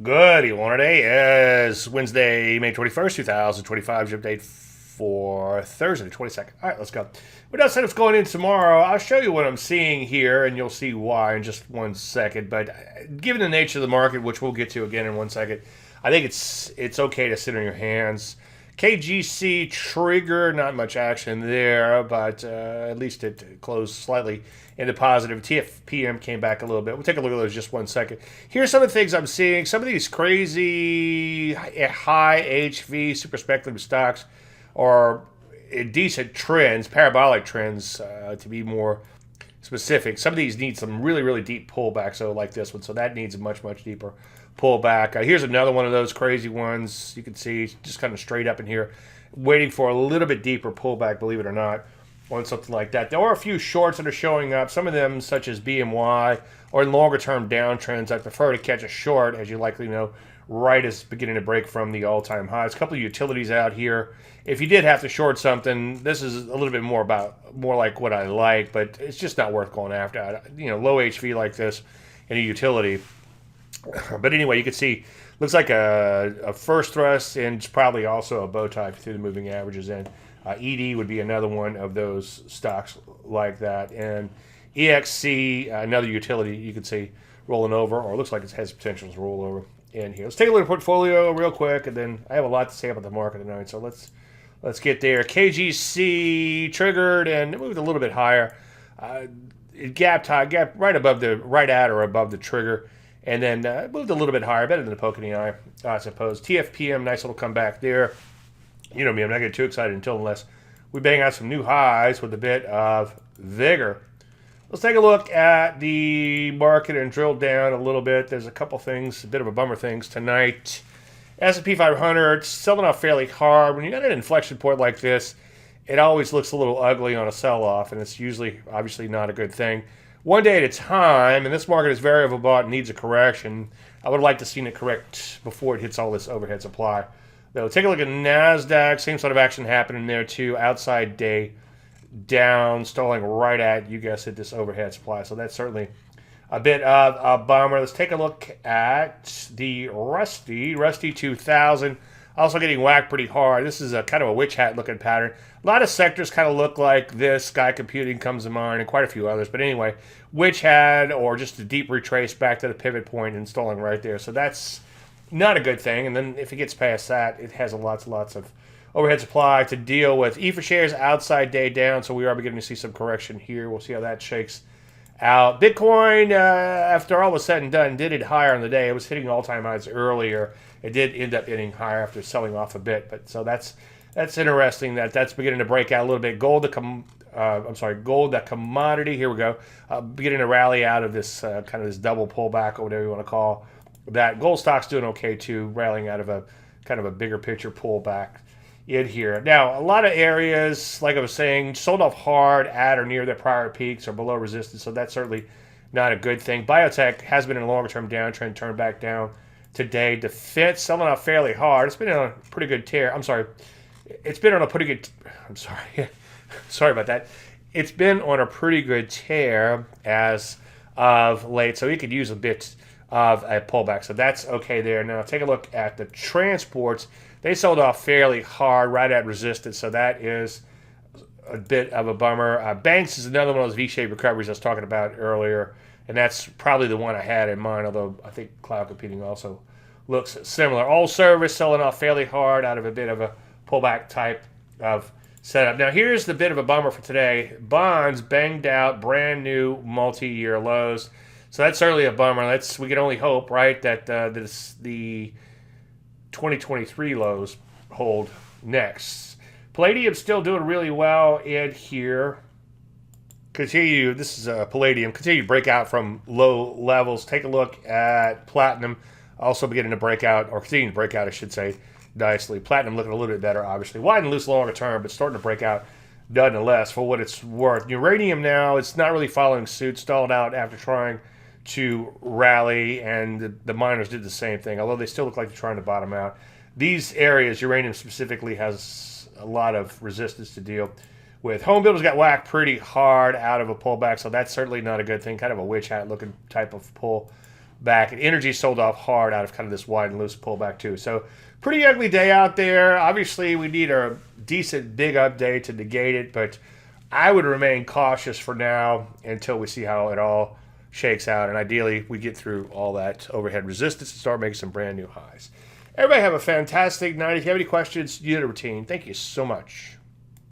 Good evening. Today is Wednesday, May 21st, 2025. Zip date for Thursday, the 22nd. All right, let's go. Without setup's going in tomorrow, I'll show you what I'm seeing here, and you'll see why in just 1 second. But given the nature of the market, which we'll get to again in 1 second, I think it's okay to sit on your hands. KGC trigger, not much action there, but at least it closed slightly into positive. TFPM came back a little bit. We'll take a look at those just 1 second. Here's some of the things I'm seeing. Some of these crazy high HV super speculative stocks are decent trends, parabolic trends to be more specific. Some of these need some really, really deep pullback, so like this one. So that needs a much, much deeper pullback. Here's another one of those crazy ones. You can see just kind of straight up in here, waiting for a little bit deeper pullback, believe it or not, on something like that. There are a few shorts that are showing up, some of them such as BMY or in longer term downtrends. I prefer to catch a short, as you likely know, right as beginning to break from the all-time highs. A couple of utilities out here. If you did have to short something, this is a little bit more like what I like, but it's just not worth going after. You know, low HV like this in a utility. But anyway, you can see, looks like a first thrust and probably also a bow tie through the moving averages. And ED would be another one of those stocks like that. And EXC, another utility you can see rolling over, or it looks like it has potential to roll over in here. Let's take a look at the portfolio real quick, and then I have a lot to say about the market tonight. So let's get there. KGC triggered and it moved a little bit higher. It gapped right at or above the trigger. And then moved a little bit higher, better than the poke in the eye, I suppose. TFPM, nice little comeback there. You know me, I'm not getting too excited unless we bang out some new highs with a bit of vigor. Let's take a look at the market and drill down a little bit. There's a couple things, a bit of a bummer things tonight. S&P 500 selling off fairly hard. When you got an inflection point like this, it always looks a little ugly on a sell-off, and it's usually obviously not a good thing. One day at a time, and this market is variable bought and needs a correction. I would like to see it correct before it hits all this overhead supply. Though, take a look at NASDAQ. Same sort of action happening there too. Outside day down, stalling right at, you guessed it, this overhead supply. So that's certainly a bit of a bummer. Let's take a look at the Rusty 2000. Also getting whacked pretty hard. This is a kind of a witch hat looking pattern. A lot of sectors kind of look like this. Sky Computing comes to mind, and quite a few others. But anyway, witch hat or just a deep retrace back to the pivot point and stalling right there. So that's not a good thing. And then if it gets past that, it has lots of overhead supply to deal with. E for shares outside day down, so we are beginning to see some correction here. We'll see how that shakes out. Bitcoin, after all was said and done, did it higher on the day. It was hitting all-time highs earlier. It did end up hitting higher after selling off a bit, but so that's interesting. That's beginning to break out a little bit. Gold, that commodity. Here we go, beginning to rally out of this kind of this double pullback or whatever you want to call that. Gold stock's doing okay too, rallying out of a kind of a bigger picture pullback in here. Now, a lot of areas, like I was saying, sold off hard at or near their prior peaks or below resistance, so that's certainly not a good thing. Biotech has been in a longer-term downtrend, turned back down today. Defense selling off fairly hard. It's been on a pretty good tear. It's been on a pretty good. Sorry about that. It's been on a pretty good tear as of late, so we could use a bit of a pullback. So that's okay there. Now take a look at the transports. They sold off fairly hard, right at resistance, so that is a bit of a bummer. Banks is another one of those V-shaped recoveries I was talking about earlier, and that's probably the one I had in mind, although I think cloud computing also looks similar. All service selling off fairly hard out of a bit of a pullback type of setup. Now here's the bit of a bummer for today. Bonds banged out brand new multi-year lows. So that's certainly a bummer. We can only hope, right, that the 2023 lows hold next. Palladium's still doing really well in here. This is Palladium. Continue to break out from low levels. Take a look at Platinum. Also beginning to break out, or continuing to break out, I should say, nicely. Platinum looking a little bit better, obviously. Wide and loose longer term, but starting to break out nonetheless for what it's worth. Uranium now, it's not really following suit. Stalled out after trying to rally, and the miners did the same thing, although they still look like they're trying to bottom out. These areas, uranium specifically, has a lot of resistance to deal with. Home builders got whacked pretty hard out of a pullback, so that's certainly not a good thing. Kind of a witch hat looking type of pull back. And energy sold off hard out of kind of this wide and loose pullback too. So pretty ugly day out there. Obviously, we need a decent big update to negate it, but I would remain cautious for now until we see how it all shakes out. And ideally, we get through all that overhead resistance and start making some brand new highs. Everybody have a fantastic night. If you have any questions, you know the routine. Thank you so much.